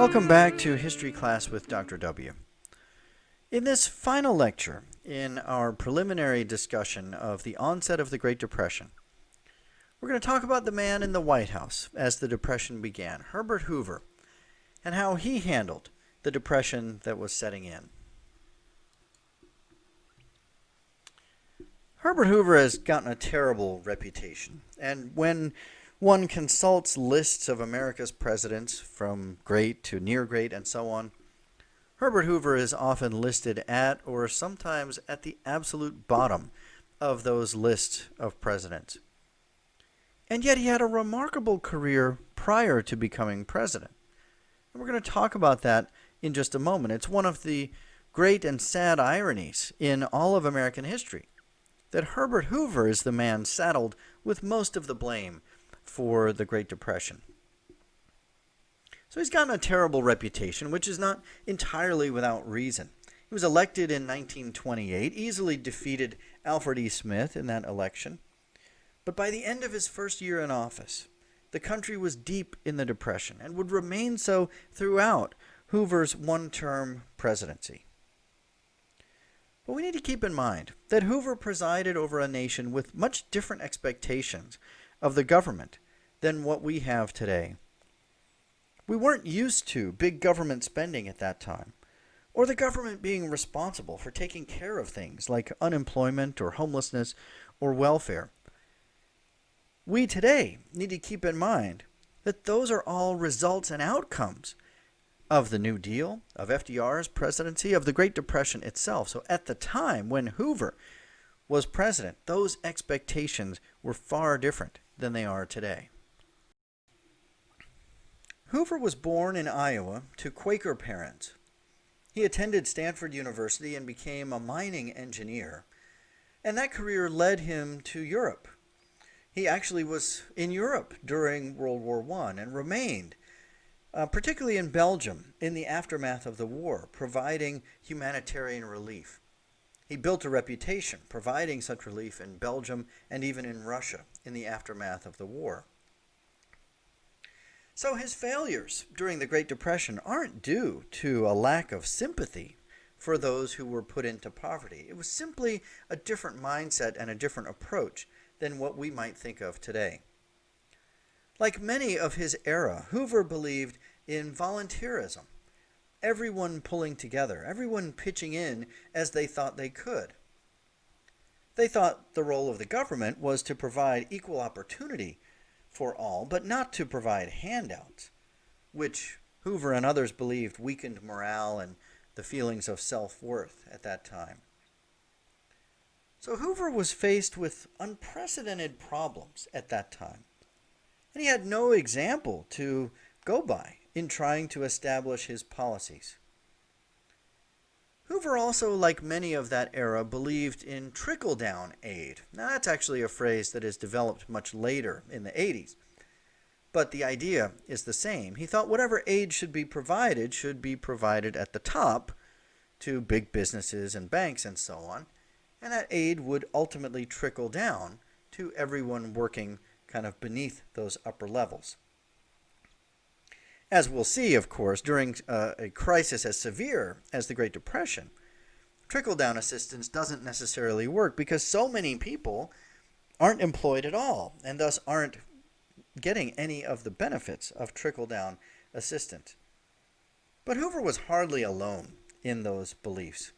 Welcome back to History Class with Dr. W. In this final lecture, in our preliminary discussion of the onset of the Great Depression, we're going to talk about the man in the White House as the Depression began, Herbert Hoover, and how he handled the Depression that was setting in. Herbert Hoover has gotten a terrible reputation, and when one consults lists of America's presidents from great to near great and so on, Herbert Hoover is often listed at or sometimes at the absolute bottom of those lists of presidents. And yet he had a remarkable career prior to becoming president. And we're going to talk about that in just a moment. It's one of the great and sad ironies in all of American history that Herbert Hoover is the man saddled with most of the blame for the Great Depression. So he's gotten a terrible reputation, which is not entirely without reason. He was elected in 1928, easily defeated Alfred E. Smith in that election. But by the end of his first year in office, the country was deep in the Depression and would remain so throughout Hoover's one-term presidency. But we need to keep in mind that Hoover presided over a nation with much different expectations of the government than what we have today. We weren't used to big government spending at that time, or the government being responsible for taking care of things like unemployment or homelessness or welfare. We today need to keep in mind that those are all results and outcomes of the New Deal, of FDR's presidency, of the Great Depression itself. So at the time when Hoover was president, those expectations were far different than they are today. Hoover was born in Iowa to Quaker parents. He attended Stanford University and became a mining engineer, and that career led him to Europe. He actually was in Europe during World War I and remained, particularly in Belgium, in the aftermath of the war, providing humanitarian relief. He built a reputation providing such relief in Belgium and even in Russia in the aftermath of the war. So his failures during the Great Depression aren't due to a lack of sympathy for those who were put into poverty. It was simply a different mindset and a different approach than what we might think of today. Like many of his era, Hoover believed in volunteerism, everyone pulling together, everyone pitching in as they thought they could. They thought the role of the government was to provide equal opportunity for all, but not to provide handouts, which Hoover and others believed weakened morale and the feelings of self-worth at that time. So Hoover was faced with unprecedented problems at that time, and he had no example to go by in trying to establish his policies. Hoover also, like many of that era, believed in trickle-down aid. Now that's actually a phrase that is developed much later in the 80s, but the idea is the same. He thought whatever aid should be provided at the top to big businesses and banks and so on, and that aid would ultimately trickle down to everyone working kind of beneath those upper levels. As we'll see, of course, during a crisis as severe as the Great Depression, trickle-down assistance doesn't necessarily work because so many people aren't employed at all and thus aren't getting any of the benefits of trickle-down assistance. But Hoover was hardly alone in those beliefs.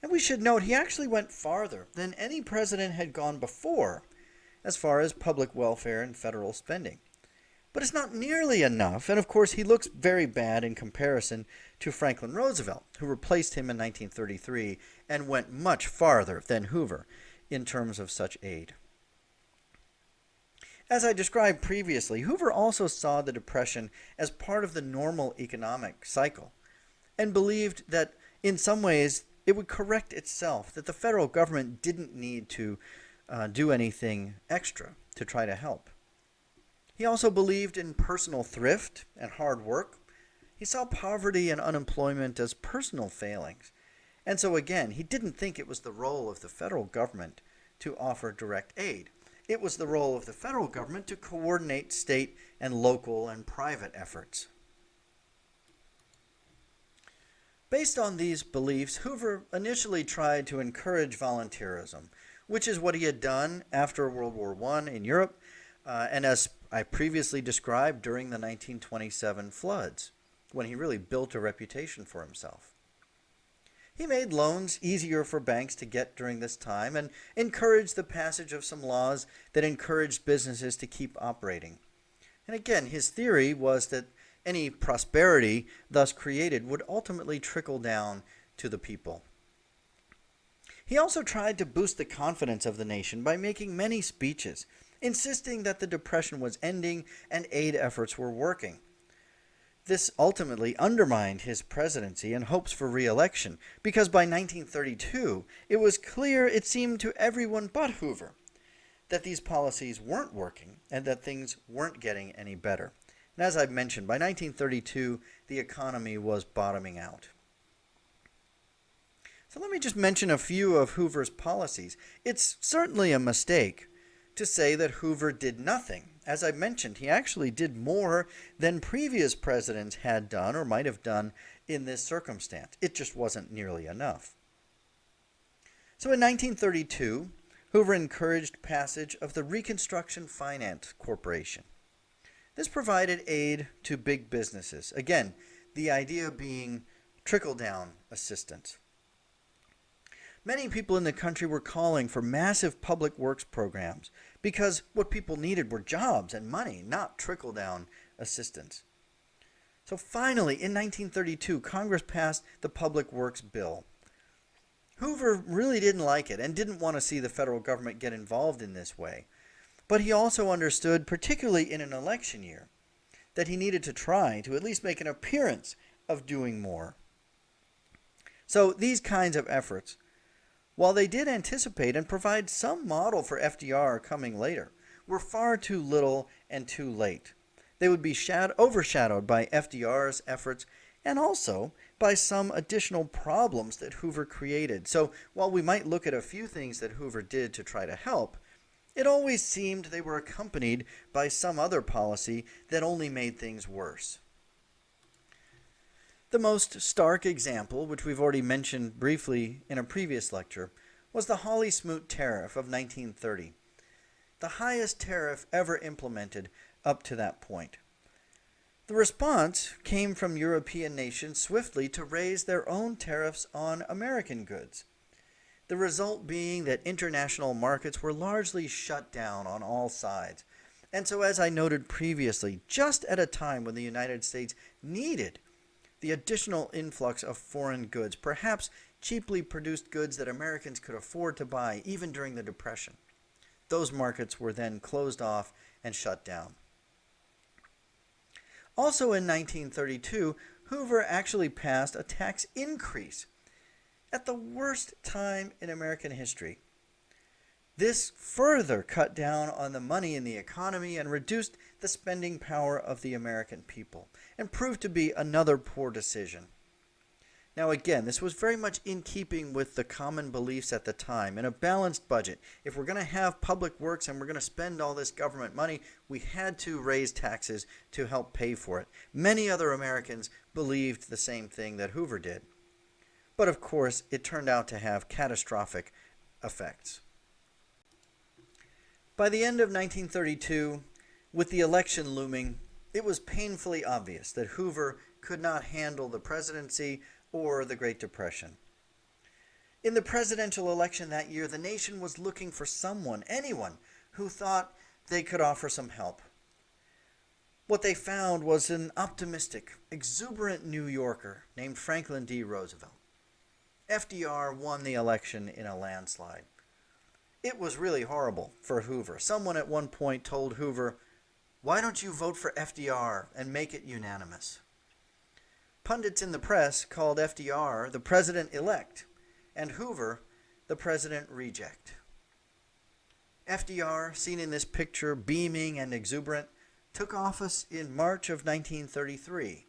And we should note he actually went farther than any president had gone before as far as public welfare and federal spending. But it's not nearly enough, and of course he looks very bad in comparison to Franklin Roosevelt, who replaced him in 1933 and went much farther than Hoover in terms of such aid. As I described previously, Hoover also saw the Depression as part of the normal economic cycle and believed that in some ways it would correct itself, that the federal government didn't need to do anything extra to try to help. He also believed in personal thrift and hard work. He saw poverty and unemployment as personal failings. And so again, he didn't think it was the role of the federal government to offer direct aid. It was the role of the federal government to coordinate state and local and private efforts. Based on these beliefs, Hoover initially tried to encourage volunteerism, which is what he had done after World War I in Europe, and as I previously described during the 1927 floods, when he really built a reputation for himself. He made loans easier for banks to get during this time and encouraged the passage of some laws that encouraged businesses to keep operating. And again, his theory was that any prosperity thus created would ultimately trickle down to the people. He also tried to boost the confidence of the nation by making many speeches, insisting that the Depression was ending and aid efforts were working. This ultimately undermined his presidency and hopes for re-election, because by 1932 it was clear, it seemed to everyone but Hoover, that these policies weren't working and that things weren't getting any better. And as I've mentioned, by 1932 the economy was bottoming out. So let me just mention a few of Hoover's policies. It's certainly a mistake to say that Hoover did nothing. As I mentioned, he actually did more than previous presidents had done or might have done in this circumstance. It just wasn't nearly enough. So in 1932, Hoover encouraged passage of the Reconstruction Finance Corporation. This provided aid to big businesses. Again, the idea being trickle-down assistance. Many people in the country were calling for massive public works programs because what people needed were jobs and money, not trickle-down assistance. So finally, in 1932, Congress passed the Public Works Bill. Hoover really didn't like it and didn't want to see the federal government get involved in this way. But he also understood, particularly in an election year, that he needed to try to at least make an appearance of doing more. So these kinds of efforts, while they did anticipate and provide some model for FDR coming later, were far too little and too late. They would be overshadowed by FDR's efforts and also by some additional problems that Hoover created. So while we might look at a few things that Hoover did to try to help, it always seemed they were accompanied by some other policy that only made things worse. The most stark example, which we've already mentioned briefly in a previous lecture, was the Hawley-Smoot Tariff of 1930, the highest tariff ever implemented up to that point. The response came from European nations swiftly to raise their own tariffs on American goods, the result being that international markets were largely shut down on all sides. And so, as I noted previously, just at a time when the United States needed the additional influx of foreign goods, perhaps cheaply produced goods that Americans could afford to buy even during the Depression, those markets were then closed off and shut down. Also in 1932, Hoover actually passed a tax increase at the worst time in American history. This further cut down on the money in the economy and reduced the spending power of the American people, and proved to be another poor decision. Now again, this was very much in keeping with the common beliefs at the time. In a balanced budget, if we're going to have public works and we're going to spend all this government money, we had to raise taxes to help pay for it. Many other Americans believed the same thing that Hoover did. But of course, it turned out to have catastrophic effects. By the end of 1932, with the election looming, it was painfully obvious that Hoover could not handle the presidency or the Great Depression. In the presidential election that year, the nation was looking for someone, anyone, who thought they could offer some help. What they found was an optimistic, exuberant New Yorker named Franklin D. Roosevelt. FDR won the election in a landslide. It was really horrible for Hoover. Someone at one point told Hoover, "Why don't you vote for FDR and make it unanimous?" Pundits in the press called FDR the president-elect and Hoover the president-reject. FDR, seen in this picture, beaming and exuberant, took office in March of 1933.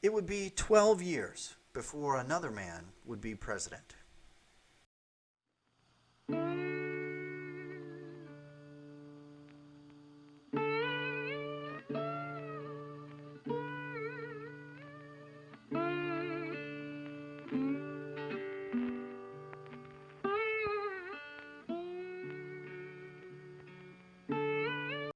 It would be 12 years before another man would be president.